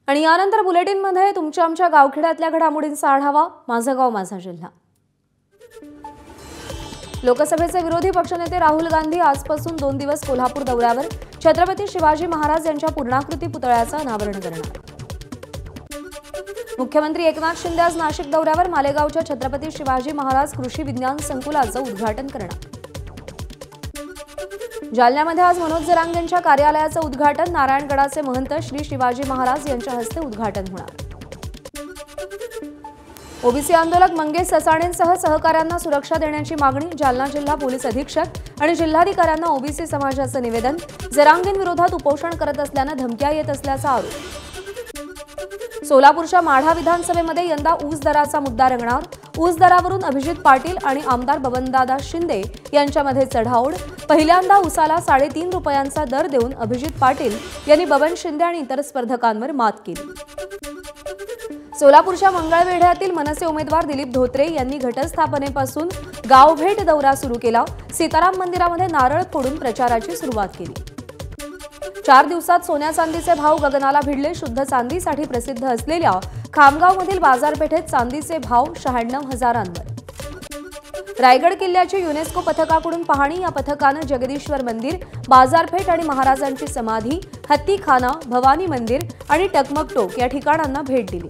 आणि यानंतर बुलेटिनमध्ये तुमच्या आमच्या गावखेड्यातल्या घडामोडींचा आढावा, माझं गाव माझा जिल्हा। लोकसभेचे विरोधी पक्षनेते राहुल गांधी आजपासून 2 दिवस कोल्हापूर दौऱ्यावर। छत्रपती शिवाजी महाराज यांच्या पूर्णाकृती पुतळ्याचं अनावरण करणार। मुख्यमंत्री एकनाथ शिंदे आज नाशिक दौऱ्यावर मालेगावच्या छत्रपती शिवाजी महाराज कृषी विज्ञान संकुलाचं उद्घाटन करणार। जालन्यामध्ये आज मनोज जरांगेंच्या कार्यालयाचं उद्घाटन, नारायणगडाचे महंत श्री शिवाजी महाराज यांच्या हस्ते उद्घाटन होणार। ओबीसी आंदोलक मंगेश ससाणेंसह सहकाऱ्यांना सुरक्षा देण्याची मागणी, जालना जिल्हा पोलीस अधीक्षक आणि जिल्हाधिकाऱ्यांना ओबीसी समाजाचं निवेदन। जरांगेंविरोधात उपोषण करत असल्यानं धमक्या येत असल्याचा आरोप। सोलापूरच्या माढा विधानसभेमध्ये यंदा ऊस दराचा मुद्दा रंगणार। ऊस दरावरून अभिजित पाटील आणि आमदार बबनदादा शिंदे यांच्यामध्ये चढाओढ। पहिल्यांदा ऊसाला 3.5 रुपयांचा दर देऊन अभिजित पाटील यांनी बबन शिंदे आणि इतर स्पर्धकांवर मात केली। सोलापूरच्या मंगळवेढ्यातील मनसे उमेदवार दिलीप धोत्रे यांनी घटस्थापनेपासून गावभेट दौरा सुरू केला। सीताराम मंदिरामध्ये नारळ फोडून प्रचाराची सुरुवात केली। 4 दिवसात सोन्या चांदीचे भाव गगनाला भिडले। शुद्ध चांदीसाठी प्रसिद्ध असलेल्या खामगावमधील बाजारपेठेत चांदीचे भाव 96,000वर। रायगड किल्ल्याची युनेस्को पथकाकडून पाहणी। या पथकानं जगदीश्वर मंदिर, बाजारपेठ आणि महाराजांची समाधी, हत्तीखाना, भवानी मंदिर आणि टकमक या ठिकाणांना भेट दिली।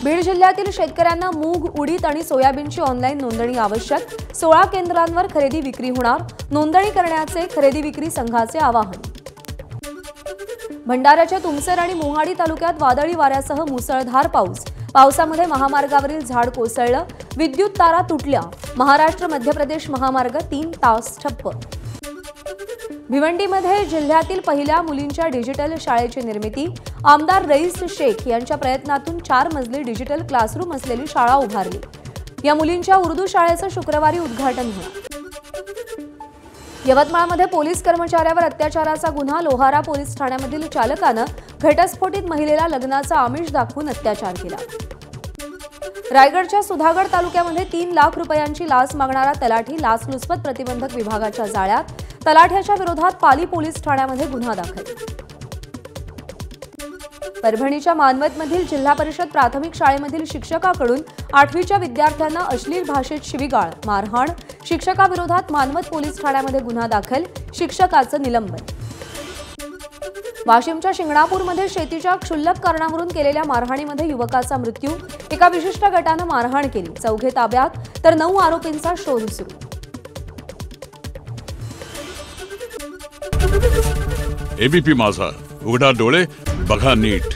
बीड जिल्ह्यातील शेतकऱ्यांना मूग, उडीद आणि सोयाबीनची ऑनलाईन नोंदणी आवश्यक। 16 केंद्रांवर खरेदी विक्री होणार। नोंदणी करण्याचे खरेदी विक्री संघाचे आवाहन। भंडाऱ्याच्या तुमसर आणि मोहाडी तालुक्यात वादळी वाऱ्यासह मुसळधार पाऊस। पावसामध्ये महामार्गावरील झाड कोसळलं, विद्युत तारा तुटल्या। महाराष्ट्र मध्य प्रदेश महामार्ग 3 तास ठप्प। भिवंडीमध्ये जिल्ह्यातील पहिल्या मुलींच्या डिजिटल शाळेची निर्मिती। आमदार रईस शेख यांच्या प्रयत्नातून 4 मजली डिजिटल क्लासरूम असलेली शाळा उभारली। या मुलींच्या उर्दू शाळेचं शुक्रवारी उद्घाटन होणार। यवतमाळमध्ये पोलीस कर्मचाऱ्यावर अत्याचाराचा गुन्हा। लोहारा पोलीस ठाण्यामधील चालकानं घटस्फोटित महिलेला लग्नाचा आमिष दाखवून अत्याचार केला। रायगडच्या सुधागड तालुक्यामध्ये 3 लाख रुपयांची लाच मागणारा तलाठी लाचलुचपत प्रतिबंधक विभागाच्या जाळ्यात। तलाठ्याच्या विरोधात पाली पोलीस ठाण्यामध्ये गुन्हा दाखल। परभणीच्या मानवतमधील जिल्हा परिषद प्राथमिक शाळेमधील शिक्षकाकडून 8वीच्या विद्यार्थ्यांना अश्लील भाषेत शिवीगाळ, मारहाण। शिक्षकाविरोधात मानवत पोलीस ठाण्यामध्ये गुन्हा दाखल, शिक्षकाचं निलंबन। वाशिमच्या शिंगणापूरमध्ये शेतीच्या क्षुल्लक कारणावरून केलेल्या मारहाणीमध्ये युवकाचा मृत्यू। एका विशिष्ट गटानं मारहाण केली, 4 ताब्यात तर 9 आरोपींचा शोध सुरू। एबीपी माझा, उघडा डोळे बघा नीट।